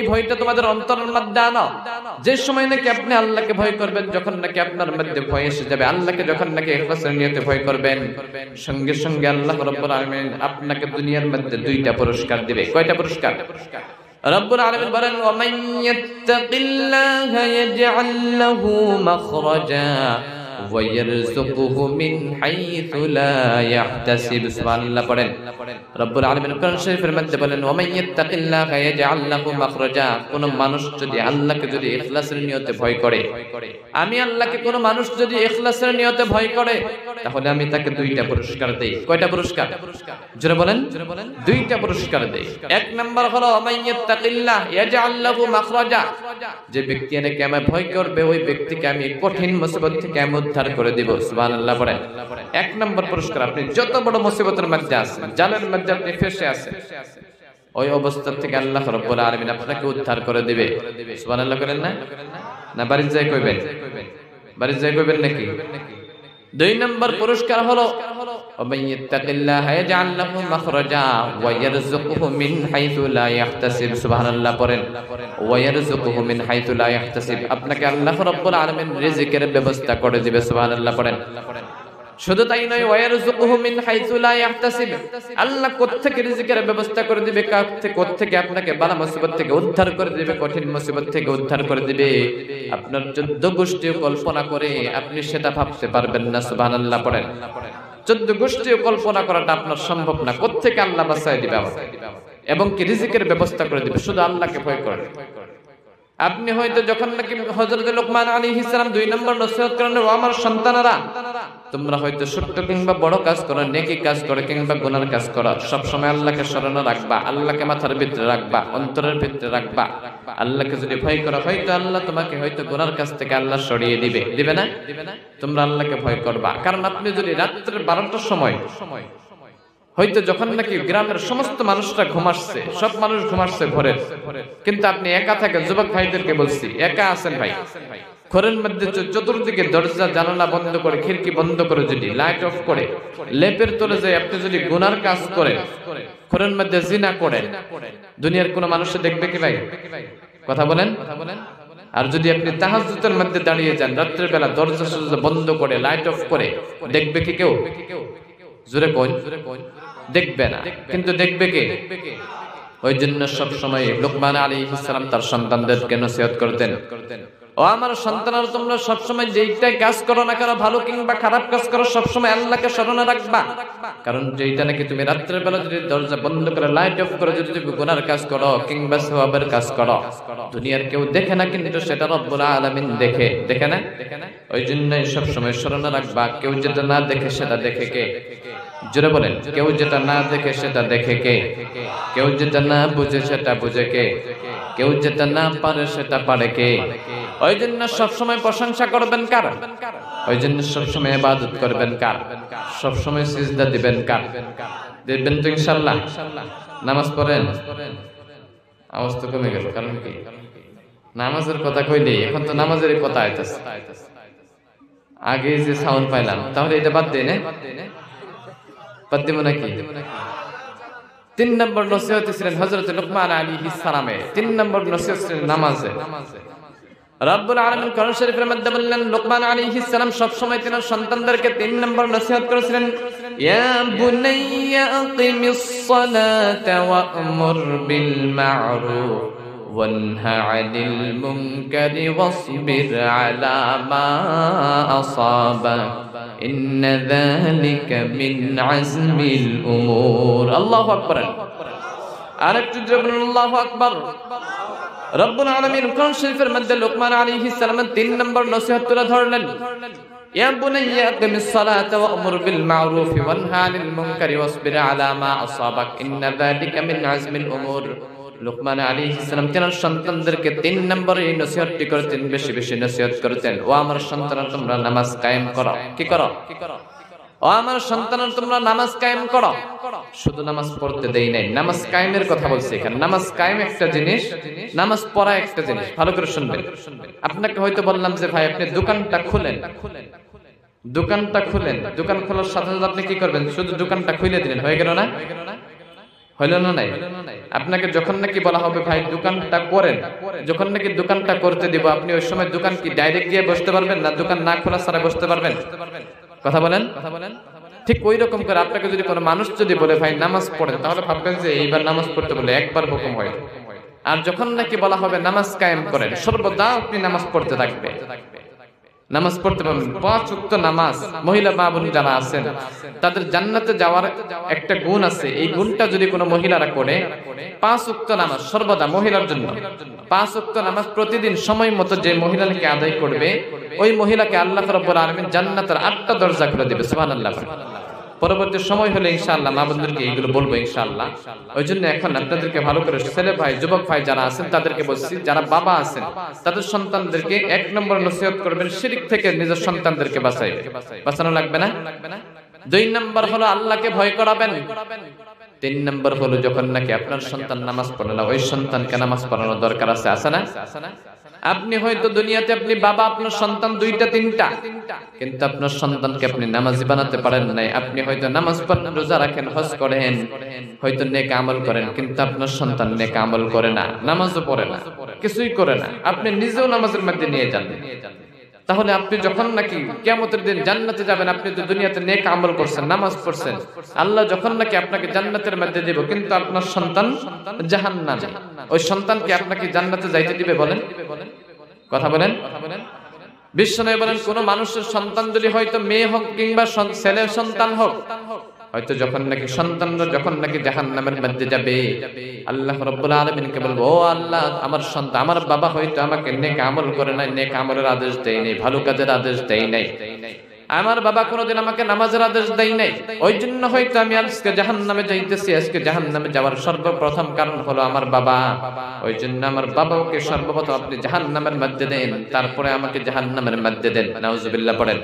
এই ভয়টা তোমাদের অন্তরের মধ্যে আনো। যে সময় নাকি আপনি আল্লাহকে ভয় করবেন, যখন নাকি আপনার মধ্যে ভয় এসে যাবে, আল্লাহকে যখন নাকি ইখলাসের নিয়তে ভয় করবেন, সঙ্গে সঙ্গে আল্লাহ রাব্বুল আলামিন আপনাকে দুনিয়ার মধ্যে দুইটা পুরস্কার দিবে। কয়টা পুরস্কার? রব্বুল আলামিন বলেন, ওয়া মান ইয়াত্তাকিল্লাহা ইয়াজআল লাহু মাখরাজা ওয়া ইয়ারযুকুহু মিন হাইথু লা ইয়াহতাসিব। সুবহানাল্লাহ পড়েন। রব্বুল আলামিন কোরআন শরীফের মধ্যে বলেন, ওয়া মান ইয়াত্তাকিল্লাহা ইয়াজআল লাহু মাখরাজা। কোন মানুষ যদি আল্লাহকে যদি ইখলাসের নিয়তে ভয় করে, আমি আল্লাহকে, কোন মানুষ যদি ইখলাসের নিয়তে ভয় করে, তাহলে আমি তাকে দুইটা পুরস্কার দেই। কয়টা পুরস্কার? জোরে বলেন। দুইটা পুরস্কার দেই। এক নাম্বার হলো ওয়া মান ইয়াত্তাকিল্লাহ ইয়াজআল লাহু মাখরাজা। যে ব্যক্তি আমাকে ভয় করবে, ওই ব্যক্তিকে আমি কঠিন মুসিবত থেকে আমি উদ্ধার করে দিব। সুবহানাল্লাহ পড়েন। এক নাম্বার পুরস্কার, আপনি যত বড় মুসিবতের মধ্যে আছেন, জালের মধ্যে আপনি ফেঁসে আছেন, ওই অবস্থা থেকে আল্লাহ রাব্বুল আলামিন আপনাকে উদ্ধার করে দিবে। সুবহানাল্লাহ করেন না? না বাড়ি যাই কইবেন? বাড়ি যাই কইবেন নাকি? দুই নম্বর পুরস্কার হলো ওয়া মান ইয়াত্তাকিল্লাহা ইয়াজআল লাহু মাখরাজা ওয়া ইয়ারযুকুহু মিন হাইথু লা ইয়াহতাসিব। সুবহানাল্লাহ পড়েন। ওয়া ইয়ারযুকুহু মিন হাইথু লা ইয়াহতাসিব। আপনাকে আল্লাহ রাব্বুল আলামিন রিজিকের ব্যবস্থা করে দিবে। সুবহানাল্লাহ পড়েন। শুধু তাই নয়, ওয়া ইয়ারযুকুহু মিন হাইথু লা ইয়াহতাসিব। আল্লাহ কোত্থেকে রিজিকের ব্যবস্থা করে দিবে, কোত্থেকে আপনাকে বালা মুসিবত থেকে উদ্ধার করে দিবে, কঠিন মুসিবত থেকে উদ্ধার করে দিবে, আপনার 14 গোষ্ঠীও কল্পনা করে আপনি সেটা ভাবতে পারবেন না। সুবহানাল্লাহ পড়েন। 14 গোষ্ঠীও কল্পনা করাটা আপনার সম্ভব না। কোত্থেকে আল্লাহ বাঁচায় দিবে এবং কি রিজিকের ব্যবস্থা করে দিবে, শুধু আল্লাহকে ভয় করেন। আপনি হয়তো যখন নাকি হযরত লোকমান আলাইহিস সালাম 2 নম্বর নসিহত করেন, ও আমার সন্তানেরা, তোমরা হয়তো ছোট্ট কিংবা বড় কাজ করো, নেকি কাজ করো কিংবা গুনার কাজ করো, সব সময় আল্লাহকে স্মরণে রাখবা, আল্লাহকে মাথার ভিতরে রাখবা, অন্তরের ভিতরে রাখবা। আল্লাহকে যদি ভয় করো, হয়তো আল্লাহ তোমাকে হয়তো গুনার কাছ থেকে আল্লাহ সরিয়ে দিবে। দিবে না? তোমরা আল্লাহকে ভয় করবা। কারণ আপনি যদি রাত্রে 12টার সময়, হয়তো যখন নাকি গ্রামের সমস্ত মানুষরা ঘুমাচ্ছে, সব মানুষ ঘুমাচ্ছে ঘরে, কিন্তু আপনি একা থাকেন, যুবক ভাইদেরকে বলছি, একা আছেন ভাই, ঘরের মধ্যে চতুর্দিকে দরজা জানালা বন্ধ করে, খিড়কি বন্ধ করে, যদি লাইট অফ করে লেপের তলে যায় আপনি যদি গুনার কাজ করেন, ঘরের মধ্যে জিনা করেন, দুনিয়ার কোনো মানুষ দেখবে কি ভাই? কথা বলেন। আর যদি আপনি তাহাজ্জুদের মধ্যে দাঁড়িয়ে যান, রাত্রের বেলা দরজা বন্ধ করে লাইট অফ করে, দেখবে কি কেউ? জোরে কোন? দেখবে না। কিন্তু দেখবে কে? ওই জন্য সব সময় লোকমান আলাইহিস সালাম তার সন্তানদেরকে নসিহত করতেন, ও আমার সন্তানরা, তোমরা সব সময় যেইটাই কাজ করো না কেন, ভালো কিংবা খারাপ কাজ করো, সব সময় আল্লাহকে স্মরণে রাখবা। কারণ যেইটা নাকি তুমি রাত্রের বেলা যদি দরজা বন্ধ করে লাইট অফ করে যদি তুমি গুনার কাজ করো কিংবা সওয়াবের কাজ করো, দুনিয়ার কেউ দেখে না, কিন্তু সেটা রব্বুল আলামিন দেখে। দেখে না? ওই জন্যই সব সময় স্মরণে রাখবা, কেউ যেটা না দেখে সেটা দেখে কে? জোরে বলেন। কেউ যেটা না দেখে সেটা দেখে কে? কেউ যেটা না বুঝে সেটা বুঝে কে? কেউ যেটা না পারে সেটা পারে কে? ওই জন্য সবসময় প্রশংসা করবেন কার? ওই জন্য সবসময় ইবাদত করবেন কার? সবসময় সিজদা দিবেন কার? দিবেন তো ইনশাআল্লাহ। নামাজ পড়েন? আওয়াজ তো কমে গেল, কারণ কি? নামাজের কথা কইলে এখন তো নামাজের কথা আইতাছে, আগে যে সাউন্ড পাইলাম, তাহলে এটা বাদ দেই না? বাদ দেব নাকি? 3 নম্বর নসিহত ছিলেন হযরত লোকমান আলাইহিস সালামের। 3 নম্বর নসিহত ছিলেন নামাজে। রব্বুল আলামিন কোরআন শরীফের মধ্যে বললেন, লোকমান আলাইহিস সালাম সব সময় তার সন্তানদেরকে 3 নম্বর নসিহত করেছিলেন, ইয়া বুনাইয়া আকিমিস সালাতা ওয়া'মুর বিল মা'রুফ ওয়ানহা আনিল মুনকারি ওয়াসবির আলা মা আসাবাক ইন্না যালিকা মিন আজমিল উমুর। আল্লাহু আকবার। আরেকটু জোরে বলুন আল্লাহু আকবার। রব্বুল আলামিন কোরআন শরীফের মধ্যে লোকমান আলাইহিস সালামের 3 নম্বর নসিহত তুলে ধরলেন, ইয়া বুনাইয়া আকিমিস সালাতা ওয়া'মুর বিল মা'রুফ ওয়ানহা আনিল মুনকারি ওয়াসবির আলা মা আসাবাক ইন্না যালিকা মিন আজমিল উমুর। লোকমান আলাইহিস সালাম তার সন্তানদেরকে 3 নম্বরে এই নসিহতটি করতেন, বেশি বেশি নসিহত করতেন, ও আমার সন্তানরা, তোমরা নামাজ কায়েম করো। কি করো? ও আমার সন্তানরা, তোমরা নামাজ কায়েম করো। শুধু নামাজ পড়তে দেই নাই, নামাজ কায়েমের কথা বলছি এখানে। নামাজ কায়েম একটা জিনিস, নামাজ পড়া একটা জিনিস। ভালো করে শুনবেন। আপনাকে হয়তো বললাম যে ভাই আপনি দোকানটা খুলেন, দোকান খোলার সাথে সাথে আপনি কি করবেন? শুধু দোকানটা খুলে দিলেন, হয়ে গেল না? হইল না নাই? আপনাকে যখন নাকি বলা হবে ভাই দোকানটা করেন, যখন নাকি দোকানটা করতে দিব, আপনি ওই সময় দোকান কি ডাইরেক্ট গিয়ে বসতে পারবেন না দোকান না খোলা ছাড়া বসতে পারবেন? কথা বলেন। ঠিক ওই রকম করে আপনাকে যদি কোনো মানুষ যদি বলে ভাই নামাজ পড়েন, তাহলে ভাববেন যে এইবার নামাজ পড়তে বলে একবার হুকুম হয়। আর যখন নাকি বলা হবে নামাজ কায়েম করেন, সর্বদা আপনি নামাজ পড়তে থাকবে, নামাজ পড়তে পারবেন। 5 ওয়াক্ত নামাজ মহিলা মা বোন যারা আছেন তাদের জান্নাতে যাওয়ার একটা গুণ আছে। এই গুণটা যদি কোনো মহিলারা করে, 5 ওয়াক্ত নামাজ সর্বদা মহিলার জন্য, 5 ওয়াক্ত নামাজ প্রতিদিন সময় মতো যে মহিলাকে আদায় করবে, ওই মহিলাকে আল্লাহ রাব্বুল আলামিন জান্নাতের 8টা দরজা খুলে দিবে। সুবহানাল্লাহ। পরবর্তী সময় হলে ইনশাআল্লাহ মা বোনদেরকে এইগুলো বলবো ইনশাআল্লাহ। ওই জন্য এখন আপনাদেরকে ভালো করে ছেলে ভাই যুবক ভাই যারা আছেন তাদেরকে বলছি, যারা বাবা আছেন তাদের সন্তানদেরকে 1 নম্বর নসিহত করবেন, শিরক থেকে নিজের সন্তানদেরকে বাঁচাইবেন। বাঁচানো লাগবে না? 2 নম্বর হলো আল্লাহকে ভয় করাবেন। 3 নম্বর হলো যখন নাকি আপনার সন্তান নামাজ পড়ে না, ওই সন্তানকে নামাজ পড়ানোর দরকার আছে। আছে না? আপনি হয়তো দুনিয়াতে আপনি বাবা, আপনার সন্তান 2টা 3টা, কিন্তু আপনার সন্তানকে আপনি নামাজি বানাতে পারেন নাই। আপনি হয়তো নামাজ পড়েন, রোজা রাখেন, হজ করেন, হয়তো নেক আমল করেন, কিন্তু আপনার সন্তান নেক আমল করে না, নামাজও পড়ে না, কিছুই করে না। আপনি নিজেও নামাজের মধ্যে নিয়ে যান, তাহলে আপনি যখন নাকি কিয়ামতের দিন জান্নাতে যাবেন, আপনি তো দুনিয়াতে নেক আমল করছেন, নামাজ পড়ছেন, আল্লাহ যখন নাকি আপনাকে জান্নাতের মধ্যে দেব, কিন্তু আপনার সন্তান জাহান্নামে, ওই সন্তানকে আপনাকে জান্নাতে যাইতে দিবে? বলেন, কথা বলেন। বিশ্বনবী বলেন কোন মানুষের সন্তান যদি হয়তো মেয়ে হোক কিংবা ছেলের সন্তান হোক, হয়তো যখন নাকি সন্তানরা যখন নাকি জাহান্নামের মধ্যে যাবে, আল্লাহ রাব্বুল আলামিনকে বলবো, ও আল্লাহ, আমার সন্তান, আমার বাবা হয়তো আমাকে নেক আমল করে নাই, নেক আমলের আদেশ দেয় নাই, ভালো কাজের আদেশ দেয় নাই, আমার বাবা কোনোদিন আমাকে নামাজের আদেশ দেয় নাই, ওই জন্য হয়তো আমি আজকে জাহান্নামে যাইতেছি। আজকে জাহান্নামে যাওয়ার সর্বপ্রথম কারণ হলো আমার বাবা। ওই জন্য আমার বাবাকে সর্বপ্রথম আপনি জাহান্নামের মধ্যে দেন, তারপরে আমাকে জাহান্নামের মধ্যে দেন। নাউজুবিল্লাহ পড়েন।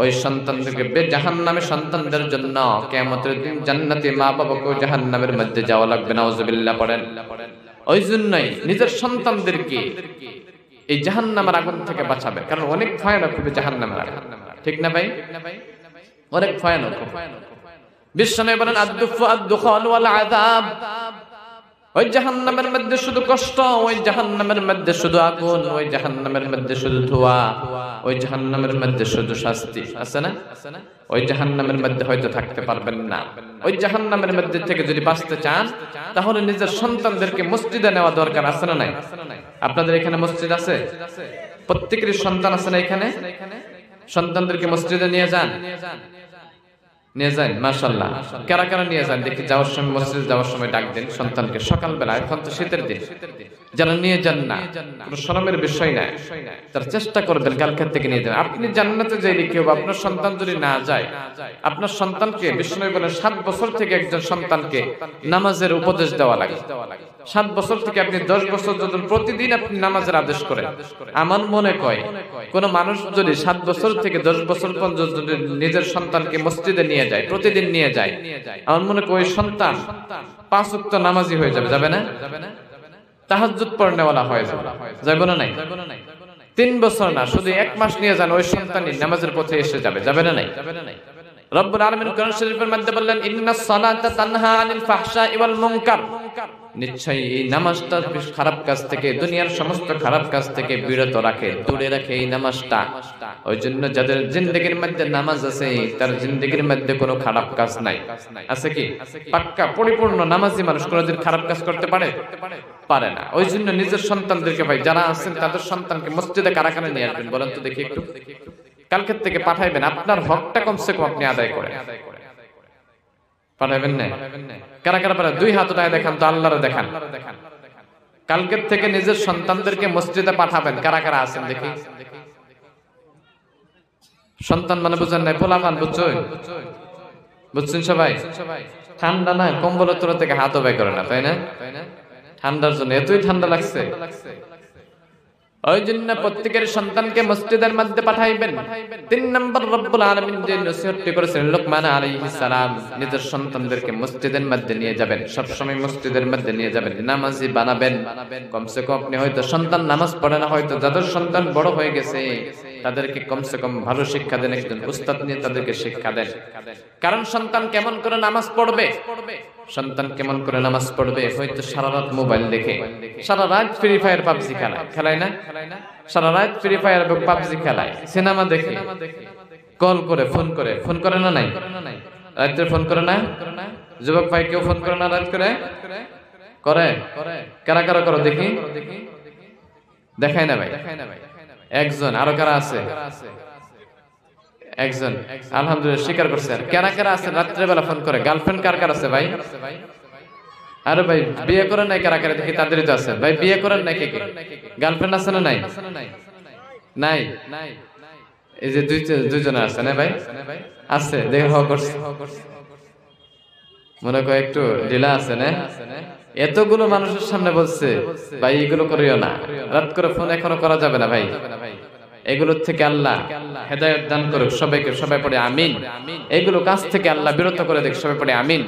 ওই সন্তানদেরকে জাহান্নামে, সন্তানদের জন্য কিয়ামতের দিন জান্নাতে মা বাবাকেও জাহান্নামের মধ্যে যাওয়া লাগবে। নাউজুবিল্লাহ পড়েন। ওই জন্যই নিজের সন্তানদেরকে এই জাহান্নামের আগুন থেকে বাঁচাবেন, কারণ অনেক ভয়ানক হবে জাহান্নামের আগুন। ঠিক না ভাই? অনেক ভয়ানক। বিশ্বনবী বলেন আদ-দুফু আদ-দুখান ওয়াল আযাব, ওই জাহান্নামের মধ্যে শুধু কষ্ট, ওই জাহান্নামের মধ্যে শুধু আগুন, ওই জাহান্নামের মধ্যে শুধু ধোঁয়া, ওই জাহান্নামের মধ্যে শুধু শাস্তি। আছে না? ওই জাহান্নামের মধ্যে হয়তো থাকতে পারবেন না। ওই জাহান্নামের মধ্যে থেকে যদি বাঁচতে চান, তাহলে নিজের সন্তানদেরকে মসজিদে নেওয়া দরকার। আছে না নাই? আপনাদের এখানে মসজিদ আছে? প্রত্যেকেরই সন্তান আছে না এখানে? সন্তানদেরকে মসজিদে নিয়ে যান, নিয়ে যান। মাশাআল্লাহ। কারা কারা নিয়ে যান দেখি, যাওয়ার সময় মসজিদে যাওয়ার সময় ডাক দেন সন্তানকে সকালবেলা। এখন তো শীতের দিন, যারা নিয়ে যান না, কোনো শরমের বিষয় না, তার চেষ্টা করবেন কালকে থেকে নিয়ে যান। আপনি জান্নাতে যাইলে কেউ, আপনার সন্তান যদি না যায়, আপনার সন্তানকে, বিশ্বনবী বলেন 7 বছর থেকে একজন সন্তানকে নামাজের উপদেশ দেওয়া লাগে। 7 বছর থেকে আপনি 10 বছর যদি প্রতিদিন আপনি নামাজের আদেশ করেন, আমার মনে হয় কোন মানুষ যদি 7 বছর থেকে 10 বছর পর্যন্ত যদি নিজের সন্তানকে মসজিদে নিয়ে যায়, প্রতিদিন নিয়ে যায়, আমার মনে হয় ওই সন্তান 5 ওয়াক্ত নামাজি হয়ে যাবে। যাবে না? তাহাজ্জুদ পড়নেওয়ালা হয়ে যাবে। যাবে না? নাই? 3 বছর না, শুধু 1 মাস নিয়ে যান, ওই সন্তানই নামাজের পথে এসে যাবে। যাবে না? নাই? রব্বুল আলামিন কোরআন শরীফের মধ্যে বললেন, ইন্নাস সালাতা তানহা আনিল ফাহশাই ওয়াল মুনকার, নিশ্চয়ই এই নামাজটা খারাপ কাজ থেকে, দুনিয়ার সমস্ত খারাপ কাজ থেকে বিরত রাখে, দূরে রাখে এই নামাজটা। ওই জন্য যাদের জিন্দেগির মধ্যে নামাজ আছে, তার জিন্দেগির মধ্যে কোনো খারাপ কাজ নাই। আছে কি? পাক্কা পরিপূর্ণ নামাজি মানুষ কোনোদিন খারাপ কাজ করতে পারে? পারে না। ওই জন্য নিজের সন্তানদেরকে, ভাই যারা আছেন তাদের সন্তানকে মসজিদে কারা কারা নিয়ে আসবেন বলেন তো দেখি একটু। কালকের থেকে পাঠাইবেন, আপনার হকটা কমসে কম আপনি আদায় করেন। পাঠাইবেন না? কারা কারা পারে? 2 হাত উঠায় দেখান তো, আল্লাহরে দেখান। কালকের থেকে নিজের সন্তানদেরকে মসজিদে পাঠাবেন। কারা কারা আছেন দেখি? সন্তান মানে বুঝেন নাই, পোলাপান, বুঝছেন? বুঝছেন সবাই? ঠান্ডা না, কম্বলের তলা থেকে হাত উপায় করে না, তাই না? ঠান্ডার জন্য এতই ঠান্ডা লাগছে। ওই জন্য প্রত্যেকের সন্তানকে মসজিদের মধ্যে পাঠাইবেন। 3 নম্বর রব্বুল আলামিন যে নসিহতটি করেছেন লোকমান আলাইহিস সালাম, নিজের সন্তানদেরকে মসজিদের মধ্যে নিয়ে যাবেন, সব সময় মসজিদের মধ্যে নিয়ে যাবেন, নামাজি বানাবেন। কমসে কম আপনি হয়তো সন্তান নামাজ পড়ে না, হয়তো যাদের সন্তান বড় হয়ে গেছে তাদেরকে কমসে কম ভালো শিক্ষা দেন, একজন উস্তাদ নিয়ে তাদেরকে শিক্ষা দেন। কারণ সন্তান কেমন করে নামাজ পড়বে, সন্তান কেমন করে নামাজ পড়বে? হয়তো সারা রাত মোবাইল দেখে, সারা রাত ফ্রি ফায়ার পাবজি খেলায় না, সারা রাত ফ্রি ফায়ার এবং পাবজি খেলায়, সিনেমা দেখে, কল করে ফোন করে না, নাই রাত্রে ফোন করে না? যুবক ভাই কেউ ফোন করে না রাত করে? কারা কারা করো দেখি, দেখাই না ভাই একজন, আরো কারা আছে? একজন, আলহামদুলিল্লাহ স্বীকার করছে। কারা কারা আছে রাত্রে বেলা ফোন করে? গার্লফ্রেন্ড কার কার আছে ভাই? আরে ভাই বিয়ে করেন নাই কারা কারা দেখি? তাদেরই তো আছে ভাই। বিয়ে করেন নাই কে কে? গার্লফ্রেন্ড আছে না? নাই নাই এই যে দুইজনে আছে না ভাই? আছে, দেখে হওয়া করছে, মনে করে একটু ঢিলা আছে না? এতগুলো মানুষের সামনে বলছে ভাই এগুলো করিও না, রাত করে ফোন এখনো করা যাবে না ভাই, এগুলোর থেকে আল্লাহ হেদায়েত দান করুক সবাইকে। সবাই পড়ে আমিন। এগুলো কাজ থেকে আল্লাহ বিরত করে দেখ, সবাই পড়ে আমিন।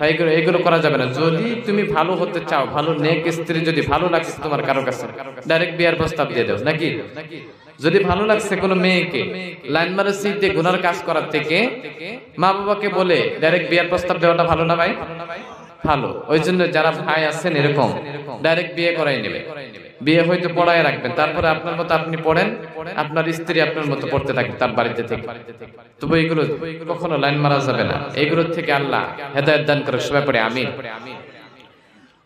ভাই এগুলো করা যাবে না। যদি তুমি ভালো হতে চাও, ভালো নেক স্ত্রী যদি ভালো লাগছে তোমার কারো কাছে, ডাইরেক্ট বিয়ার প্রস্তাব দিয়ে দাও নাকি? যদি ভালো লাগছে কোনো মেয়েকে, লাইন মারে সিটে গুনার কাজ করার থেকে মা বাবাকে বলে ডাইরেক্ট বিয়ার প্রস্তাব দেওয়াটা ভালো না ভাই? ভালো। ওই জন্য যারা ভাই আছেন এরকম ডাইরেক্ট বিয়ে করাই নেবে। বিয়ে হয়তো পড়ায় রাখবেন, তারপরে আপনার মতো আপনি পড়েন, আপনার স্ত্রী আপনার মতো পড়তে থাকবে তার বাড়িতে থেকে। তবে এগুলো কখনো লাইন মারা যাবে না। এগুলোর থেকে আল্লাহ হেদায়েত দান করে, সবাই পড়ে আমিন।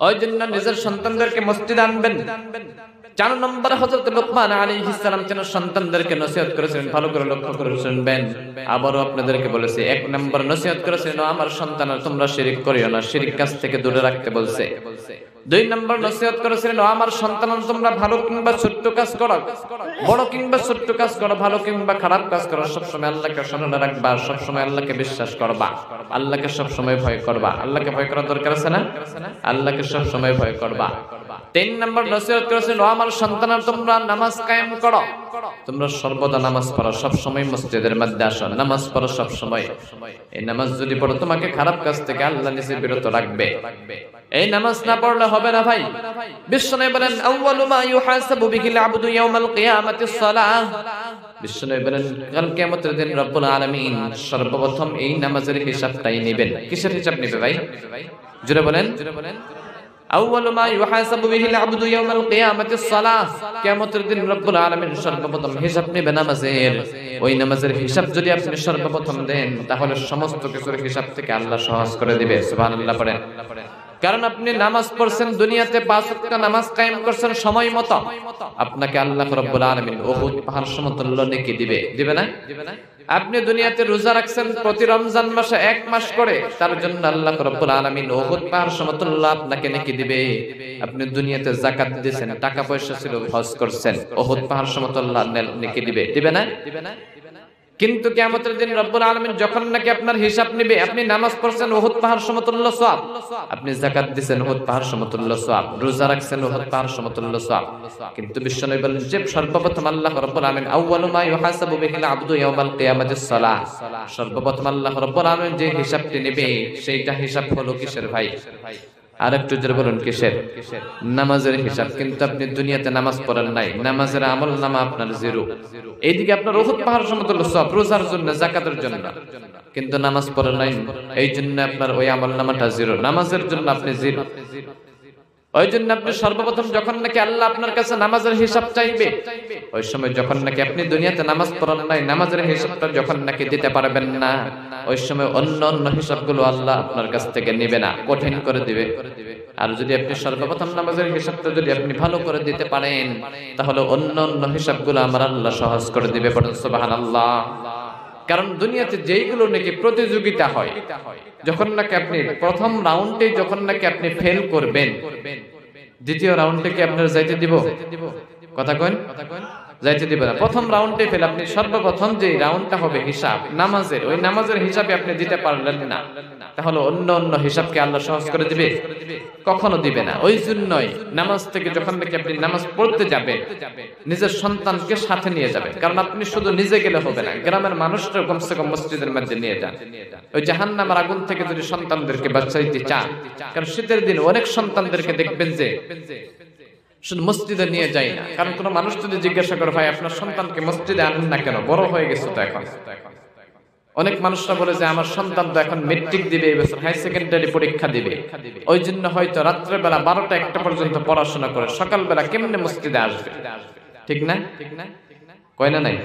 ওই জন্য নিজের সন্তানদেরকে মসজিদে আনবেন। 4 নম্বর হযরত লুকমান আলাইহিস সালাম যেন সন্তানদেরকে নসিহত করেছেন, ভালো করে লক্ষ্য করে শুনবেন। আবারও আপনাদেরকে বলেছে, 1 নম্বর নসিহত করেছেন, আমার সন্তানরা তোমরা শিরক করিও না, শিরক কাজ থেকে দূরে রাখতে বলছে। 2 নম্বর নসিহত করেছেন, আমার সন্তানরা তোমরা ভালো কিংবা ছোট্ট কাজ করো, বড় কিংবা ছোট্ট কাজ করো, ভালো কিংবা খারাপ কাজ করো, সব সময় আল্লাহকে স্মরণে রাখবা, সব সময় আল্লাহকে বিশ্বাস করবা, আল্লাহকে সব সময় ভয় করবা। আল্লাহকে ভয় করার দরকার আছে না? আল্লাহকে সব সময় ভয় করবা। 3 নম্বর নসিহত করেছেন, আমার সন্তানরা তোমরা নামাজ কায়েম করো, তোমরা সর্বদা নামাজ পড়ো, সব সময় মসজিদের মধ্যে আসো, নামাজ পড়ো সব সময়। এই নামাজ যদি পড়ো তোমাকে খারাপ কাজ থেকে আল্লাহ নিজে বিরত রাখবে। এই নামাজ না পড়লে হবে না ভাই। বিশ্বনবী বলেন, আউয়ালু মা ইউহাসাবু বিহিল আবদু ইয়াউমাল কিয়ামাতিস সালাহ। বিশ্বনবী বলেন, কাল কিয়ামতের দিন রব্বুল আলামিন সর্বপ্রথম এই নামাজের হিসাবটাই নেবেন। কিসের হিসাব নেবে ভাই? জোরে বলেন। আউয়ালু মা ইউহাসাবু বিহিল আবদু ইয়াউমাল কিয়ামাতিস সালাহ। কিয়ামতের দিন রব্বুল আলামিন সর্বপ্রথম হিসাব নেবে নামাজের। ওই নামাজের হিসাব যদি আপনি সর্বপ্রথম দেন, তাহলে সমস্ত কিছুর হিসাব থেকে আল্লাহ সহজ করে দিবে। সুবহানাল্লাহ পড়েন। কারণ আপনি নামাজ পড়ছেন, দুনিয়াতে 5 ওয়াক্ত নামাজ কায়েম করছেন সময় মতো, আপনাকে আল্লাহ রাব্বুল আলামিন উহুদ পাহাড় সমতুল্য নেকি দিবে। দিবে না? আপনি দুনিয়াতে রোজা রাখছেন প্রতি রমজান মাসে 1 মাস করে, তার জন্য আল্লাহ রাব্বুল আলামিন উহুদ পাহাড় সমতুল্য আপনাকে নেকি দিবে। আপনি দুনিয়াতে যাকাত দিয়েছেন, টাকা পয়সা ছিল, হজ করছেন, উহুদ পাহাড় সমতুল্য নেকি দিবে। দিবে না? কিন্তু কিয়ামতের দিন রব্বুল আলামিন যখন নাকি আপনার হিসাব নেবে, আপনি নামাজ পড়ছেন উহুদ পাহাড় সমতুল্য সওয়াব, আপনি যাকাত দিয়েছেন উহুদ পাহাড় সমতুল্য সওয়াব, রোজা রাখছেন উহুদ পাহাড় সমতুল্য সওয়াব। কিন্তু বিশ্বনবী বলেন যে সর্বপ্রথম আল্লাহ রাব্বুল আলামিন আউয়ালু মা ইউহাসাবু বিহিল আবদু ইয়াউমাল কিয়ামাতিস সালাহ, সর্বপ্রথম আল্লাহ রাব্বুল আলামিন যে হিসাবটি নেবে সেইটা হিসাব হলো কিসের ভাই? আর একটু জোরে বলুন কিসের? নামাজের হিসাব। কিন্তু আপনি দুনিয়াতে নামাজ পড়েন নাই, নামাজের আমল নামা আপনার জিরো। এইদিকে আপনার উহুদ পাহাড় সমতুল্য সওয়াব রোজার জন্য, যাকাতের জন্য, কিন্তু নামাজ পড়েন নাই, এই জন্য আপনার ওই আমল নামাটা জিরো, নামাজের জন্য আপনি জিরো। ওই জন্য আপনি সর্বপ্রথম যখন নাকি আল্লাহ আপনার কাছে নামাজের হিসাব চাইবে, ওই সময় যখন নাকি আপনি দুনিয়াতে নামাজ পড়েন নাই, নামাজের হিসাবটা যখন নাকি দিতে পারবেন না, ওই সময় অন্য অন্য হিসাবগুলো আল্লাহ আপনার কাছ থেকে নেবে না, কঠিন করে দিবে। আর যদি আপনি সর্বপ্রথম নামাজের হিসাবটা যদি আপনি ভালো করে দিতে পারেন, তাহলে অন্য অন্য হিসাবগুলো আমার আল্লাহ সহজ করে দিবে। পড়ুন সুবহানাল্লাহ। কারণ দুনিয়াতে যেইগুলো নাকি প্রতিযোগিতা হয়, যখন নাকি আপনি প্রথম রাউন্ডে যখন নাকি আপনি ফেল করবেন, দ্বিতীয় রাউন্ডে কি আপনার যাইতে দিব? কথা কইন, যাইতে দিব না। প্রথম রাউন্ডে ফেল, আপনি সর্বপ্রথম যে রাউন্ডটা হবে হিসাব নামাজের, ওই নামাজের হিসাবে আপনি দিতে পারলেন না, তাহলে অন্য অন্য হিসাবকে আল্লাহ সহজ করে দিবে? কখনো দিবে না। ওই জন্যই নামাজ থেকে যখন নাকি আপনি নামাজ পড়তে যাবেন, নিজের সন্তানকে সাথে নিয়ে যাবেন। কারণ আপনি শুধু নিজে গেলে হবে না, গ্রামের মানুষরা কমসে কম মসজিদের মধ্যে নিয়ে যান। ওই জাহান্নামের আগুন থেকে যদি সন্তানদেরকে বাঁচাইতে চান, কারণ শীতের দিন অনেক সন্তানদেরকে দেখবেন যে শুধু মসজিদে নিয়ে যায় না। কারণ কোন মানুষ যদি জিজ্ঞাসা করে, ভাই আপনার সন্তানকে মসজিদে আনেন না কেন, বড় হয়ে গেছে তো এখন, অনেক মানুষরা বলে যে আমার সন্তান তো এখন মেট্রিক দিবে, এই বছর হাই সেকেন্ডারি পরীক্ষা দিবে, ওই জন্য হয়তো রাত্রেবেলা 12টা-1টা পর্যন্ত পড়াশোনা করে সকালবেলা কেমনে মসজিদে আসবে। ঠিক না? কয় না নাই?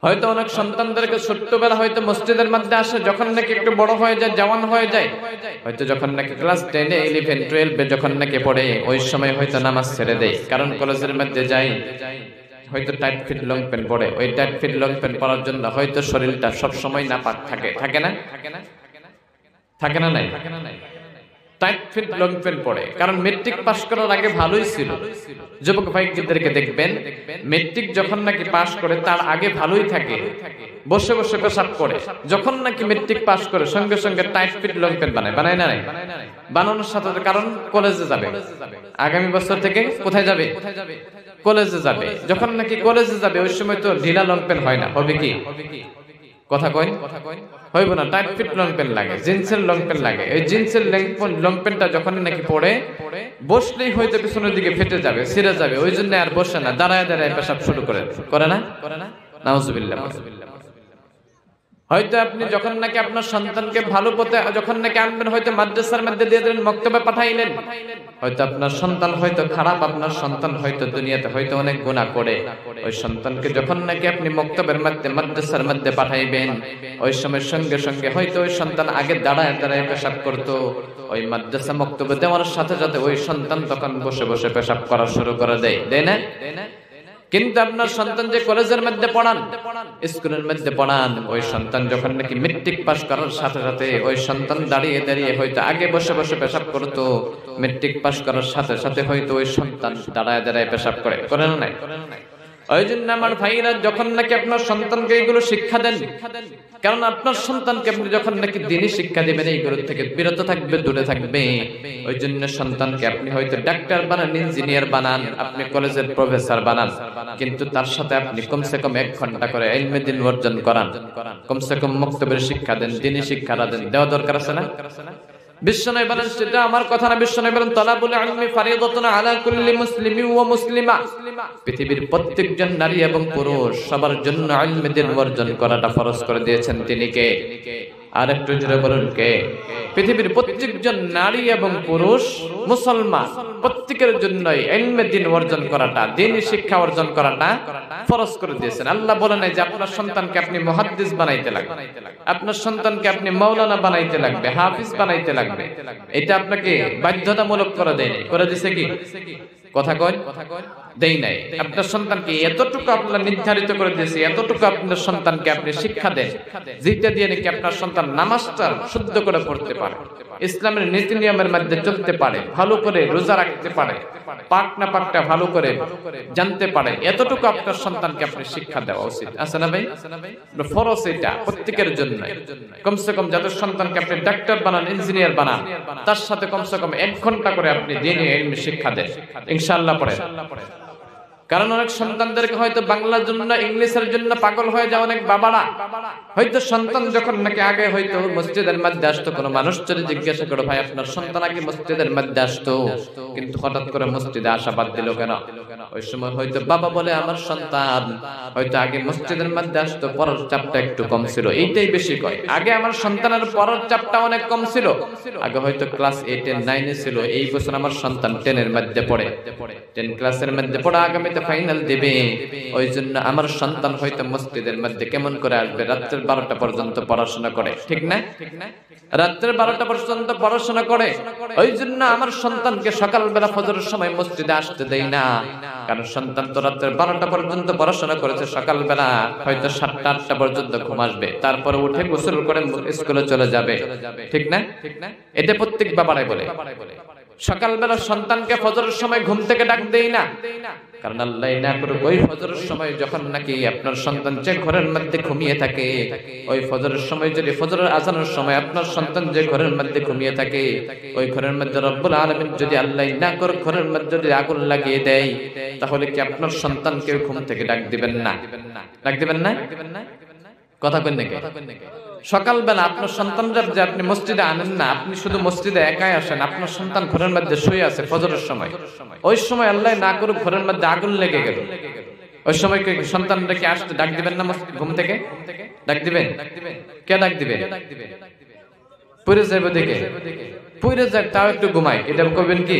হয়তো অনেক সন্তানদেরকে ছোট্টবেলা হয়তো মসজিদের মধ্যে আসে, যখন নাকি একটু বড় হয়ে যায়, জওয়ান হয়ে যায়, হয়তো যখন নাকি ক্লাস 10, 11, 12 যখন নাকি পড়ে, ওই সময় হয়তো নামাজ ছেড়ে দেয়, কারণ কলেজের মধ্যে যায়, হয়তো টাইট ফিট লং প্যান্ট পরে, ওই টাইট ফিট লং প্যান্ট পরার জন্য হয়তো শরীরটা সব সময় নাপাক থাকে। থাকে না? থাকে না নাই? টাইট ফিট লং প্যান্ট পরে, কারণ মেট্রিক পাস করার আগে ভালোই ছিল। যুবক ভাইদেরকে দেখবেন, মেট্রিক যখন নাকি পাস করে তার আগে ভালোই থাকে, বসে বসে পেশাব করে। যখন নাকি মেট্রিক পাস করে সঙ্গে সঙ্গে টাইট ফিট লং প্যান্ট বানায় না নাই? বানানোর সাথে, কারণ কলেজে যাবে, আগামী বছর থেকে কোথায় যাবে? কলেজে যাবে। যখন নাকি কলেজে যাবে ওই সময় তো ঢিলা লং প্যান্ট হয় না, হবে কি? কথা কই? হইব না, টাইট ফিট লং প্যান্ট লাগে, জিন্সের লং প্যান্ট লাগে। এই জিন্সের লং প্যান্টটা যখন নাকি পরে, বসলেই হয়তো পিছনের দিকে ফেটে যাবে, ছিঁড়ে যাবে, ওই জন্য আর বসে না, দাঁড়ায় দাঁড়ায় পেশাব শুরু করে না? নাউজুবিল্লাহ। হয়তো আপনি যখন নাকি আপনার সন্তানকে ভালো পথে যখন নাকি আনবেন, হয়তো মাদ্রাসার মধ্যে দিয়ে দিলেন, মক্তবে পাঠাইলেন, হয়তো আপনার সন্তান হয়তো খারাপ, আপনার সন্তান হয়তো দুনিয়াতে হয়তো অনেক গুনাহ করে, ওই সন্তানকে যখন নাকি আপনি মক্তবের মধ্যে, মাদ্রাসার মধ্যে পাঠাইবেন, ওই সময় সঙ্গে সঙ্গে হয়তো ওই সন্তান আগে দাঁড়ায় দাঁড়ায় পেশাব করতো, ওই মাদ্রাসা মক্তবে দেওয়ার সাথে সাথে ওই সন্তান তখন বসে বসে পেশাব করা শুরু করে দেয় না? কিন্তু আপনার সন্তান যে কলেজের মধ্যে পড়ান, স্কুলের মধ্যে পড়ান, ওই সন্তান যখন নাকি মেট্রিক পাস করার সাথে সাথে ওই সন্তান দাঁড়িয়ে দাঁড়িয়ে হয়তো আগে বসে বসে পেশাব করতো, মেট্রিক পাস করার সাথে সাথে হয়তো ওই সন্তান দাঁড়ায় দাঁড়ায় পেশাব করে না নাই? ওই জন্য আমার ভাইরা, যখন নাকি আপনার সন্তানকে এইগুলো শিক্ষা দেন, কারণ আপনার সন্তানকে আপনি যখন নাকি দ্বীনি শিক্ষা দিবেন, এইগুলো থেকে বিরত থাকবে, দূরে থাকবে। ওই জন্য সন্তানকে আপনি হয়তো ডাক্তার বানান, ইঞ্জিনিয়ার বানান, আপনি কলেজের প্রফেসর বানান, কিন্তু তার সাথে আপনি কমসে কম 1 ঘন্টা করে ইলমে দ্বীন অর্জন করান, কমসে কম মক্তবের শিক্ষা দেন, দ্বীনি শিক্ষা দেন, দেওয়া দরকার আছে না? বিশ্বনবী বলেন, সেটা আমার কথা না, বিশ্বনবী বলেন তালাবুল ইলমি ফারিদাতুন আলা কুল্লি মুসলিমিন ওয়া মুসলিমা, পৃথিবীর প্রত্যেকজন নারী এবং পুরুষ সবার জন্য ইলমে দ্বীন অর্জন করাটা ফরজ করে দিয়েছেন তিনি কে? আর একটু জোরে বলুন কে? পৃথিবীর প্রত্যেকজন নারী এবং পুরুষ মুসলমান প্রত্যেকের জন্য ইলমে দ্বীন অর্জন করাটা, দ্বীনি শিক্ষা অর্জন করাটা ফরজ করে দিয়েছেন। আল্লাহ বলেন যে আপনার সন্তানকে আপনি মুহাদ্দিস বানাইতে লাগবে, আপনার সন্তানকে আপনি মাওলানা বানাইতে লাগবে, হাফিজ বানাইতে লাগবে। এটা আপনাকে বাধ্যতামূলক করে দেয়নি, করে দিয়েছে কি? কথা কয়? দেই নাই। আপনার সন্তানকে এতটুকু আপনার নির্ধারিত করে দিয়েছে, এতটুকু আপনার সন্তানকে আপনি শিক্ষা দেন, যেটা দিয়ে নাকি আপনার সন্তান নামাজটা শুদ্ধ করে পড়তে পারে, ইসলামের নীতি নিয়মের মধ্যে চলতে পারে, ভালো করে রোজা রাখতে পারে, পাক না পাকটা ভালো করে জানতে পারে, এতটুকু আপনার সন্তানকে আপনি শিক্ষা দেওয়া উচিত আছে না ভাই? ফরজ এটা প্রত্যেকের জন্য। কমসে কম যাদের সন্তানকে আপনি ডাক্তার বানান, ইঞ্জিনিয়ার বানান, তার সাথে কমসে কম 1 ঘন্টা করে আপনি দ্বীনি ইলমি শিক্ষা দেন, ইনশাআল্লাহ পড়ে। কারণ অনেক সন্তানদেরকে হয়তো বাংলার জন্য, ইংলিশের জন্য পাগল হয়ে যায় অনেক বাবারা। হয়তো সন্তান যখন নাকি আগে হয়তো মসজিদের মধ্যে আসতো, কোনো মানুষ যদি জিজ্ঞাসা করো, ভাই আপনার সন্তান আগে মসজিদের মধ্যে আসতো, কিন্তু হঠাৎ করে মসজিদে আসা বাদ দিল কেন? ওই সময় হয়তো বাবা বলে, আমার সন্তান হয়তো আগে মসজিদের মধ্যে আসতো, পড়ার চাপটা একটু কম ছিল, এইটাই বেশি কয়। আগে আমার সন্তানের পড়ার চাপটা অনেক কম ছিল, আগে হয়তো ক্লাস 8 এ 9 এ ছিল, এই বছর আমার সন্তান 10 এর মধ্যে পড়ে, 10 ক্লাসের মধ্যে পড়া, আগামী ফাইনাল দেবে। ওই জন্য আমার সন্তান হয়তো মসজিদের মধ্যে কেমন করে আসবে? রাত্রের 12টা পর্যন্ত পড়াশোনা করে, ঠিক না? রাত্রের 12টা পর্যন্ত পড়াশোনা করে। ওই জন্য আমার সন্তানকে সকালবেলা ফজরের সময় মসজিদে আসতে দেই না, কারণ সন্তান তো রাত্রের 12টা পর্যন্ত পড়াশোনা করেছে, সকালবেলা হয়তো 7টা 8টা পর্যন্ত ঘুম আসবে, তারপরে উঠে গোসল করে স্কুলে চলে যাবে, ঠিক না? এটা প্রত্যেক বাবারাই বলে। সকালবেলা সন্তানকে ফজরের সময় ঘুম থেকে ডাক দেই না, কারণ আল্লাহ না করুক ওই ফজরের সময় যখন নাকি আপনার সন্তান যে ঘরের মধ্যে ঘুমিয়ে থাকে, ওই ফজরের সময় যদি ফজরের আজানের সময় আপনার সন্তান যে ঘরের মধ্যে ঘুমিয়ে থাকে, ওই ঘরের মধ্যে রব্বুল আলামিন যদি আল্লাহ না করুক ঘরের মধ্যে যদি আগুন লাগিয়ে দেয়, তাহলে কি আপনার সন্তানকে ঘুম থেকে ডাক দিবেন না? ডাক দিবেন না? কথা কই নাকি? সকালবেলা আপনার সন্তানরা যে আপনি মসজিদে আনেন না, আপনি শুধু মসজিদে একাই আসেন, আপনার সন্তান ঘরের মধ্যে শুয়ে আছে ফজরের সময়, ওই সময় আল্লাহ না করুক ঘরের মধ্যে আগুন লেগে গেল, ওই সময় সন্তানরা কি আসতে ডাক দিবেন না ঘুম থেকে? ডাক দিবেন? কে ডাক দিবে? পড়ে যাবে দেখে, পড়ে যাক তাও একটু ঘুমাই, এটা কইবেন কি?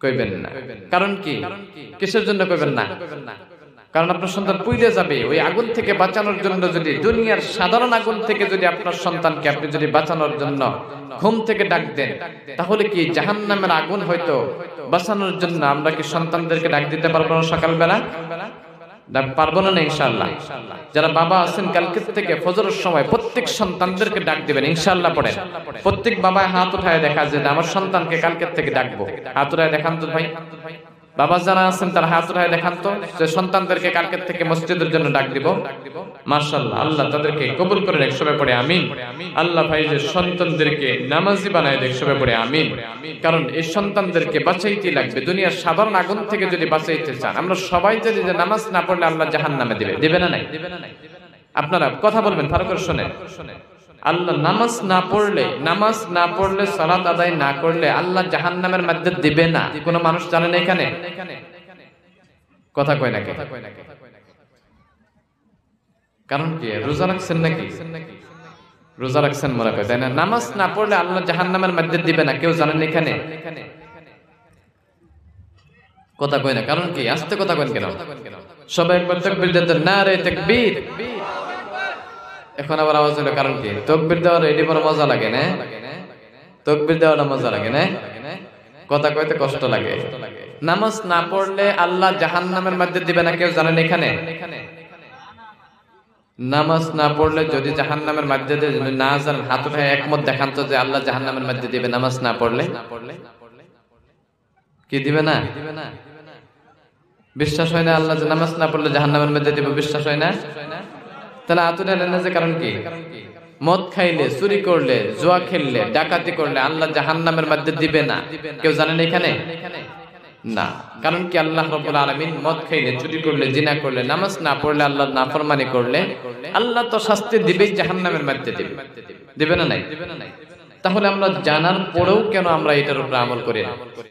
কইবেন না। কারণ কি? কিসের জন্য কইবেন না? কারণ আপনার সন্তান পুড়ে যাবে। ওই আগুন থেকে বাঁচানোর জন্য, যদি দুনিয়ার সাধারণ আগুন থেকে যদি আপনার সন্তানকে আপনি যদি বাঁচানোর জন্য ঘুম থেকে ডাক দেন, তাহলে কি জাহান্নামের আগুন হয়তো বাঁচানোর জন্য আমরা কি সন্তানদেরকে ডাক দিতে পারবো না সকালবেলা? পারবো না ইনশাআল্লাহ। যারা বাবা আছেন কালকে থেকে ফজরের সময় প্রত্যেক সন্তানদেরকে ডাক দিবেন ইনশাআল্লাহ পড়েন। প্রত্যেক বাবা হাত উঠায় দেখা যে আমার সন্তানকে কালকে থেকে ডাকবো। হাত উঠায় দেখান তো ভাই, বাবা যারা আছেন তারা হাত উঠায় দেখান তো যে সন্তানদেরকে কালকে থেকে মসজিদের জন্য ডাক দিব। মাশাআল্লাহ, আল্লাহ তাদেরকে কবুল করে নেক, সবাই পড়ে আমিন। আল্লাহ ভাই যে সন্তানদেরকে নামাজি বানায় দেখ, সবাই পড়ে আমিন। কারণ এই সন্তানদেরকে বাঁচাইতে লাগবে। দুনিয়ার সাধারণ আগুন থেকে যদি বাঁচাইতে চান, আমরা সবাই যদি যে নামাজ না পড়লে আল্লাহ জাহান্নামে দিবে, দিবে না নাই? আপনারা কথা বলবেন ভালো করে শুনেন। আল্লাহ নামাজ না পড়লে সালাত আদায় না করলে আল্লাহ জাহান্নামের মধ্যে দিবে না। কোন মানুষ জানেন এখানে? কথা কয় নাকি? কারণ কি? রোজা রাখছেন নাকি? রোজা রাখছেন মনে করে, তাই না? নামাজ না পড়লে আল্লাহ জাহান্নামের মধ্যে দিবে না, কেউ জানেন এখানে? কথা কয় না, কারণ কি? আস্তে কথা কয় কেন? সবাই একবার তাকবীর দিতেন, নারে তাকবীর। এখন আবার আওয়াজ হলো, কারণ কি? তাকবীর দেওয়ার এটি বড় মজা লাগে না? তাকবীর দেওয়াটা মজা লাগে না? কথা কইতে কষ্ট লাগে। নামাজ না পড়লে আল্লাহ জাহান্নামের মধ্যে দিবে না, কেউ জানেন এখানে? নামাজ না পড়লে যদি জাহান্নামের মধ্যে দিয়ে না জানেন, হাত উঠায় একমত দেখান তো যে আল্লাহ জাহান্নামের মধ্যে দিবে নামাজ না পড়লে। কি দিবে না? বিশ্বাস হয় না আল্লাহ যে নামাজ না পড়লে জাহান্নামের মধ্যে দিবে? বিশ্বাস হয় না? তাহলে আতুরে না যে কারণ কি? মদ খাইলে, চুরি করলে, জুয়া খেললে, ডাকাতি করলে আল্লাহ জাহান্নামের মধ্যে দিবে না, কেউ জানেন এখানে? না। কারণ কি? আল্লাহ রাব্বুল আলামিন মদ খাইলে, চুরি করলে, জিনা করলে, নামাজ না পড়লে, আল্লাহর নাফরমানি করলে আল্লাহ তো শাস্তি দিবেই, জাহান্নামের মধ্যে দিবে। দিবে না নাই? তাহলে আমরা জানার পরেও কেন আমরা এটার উপর আমল করি না?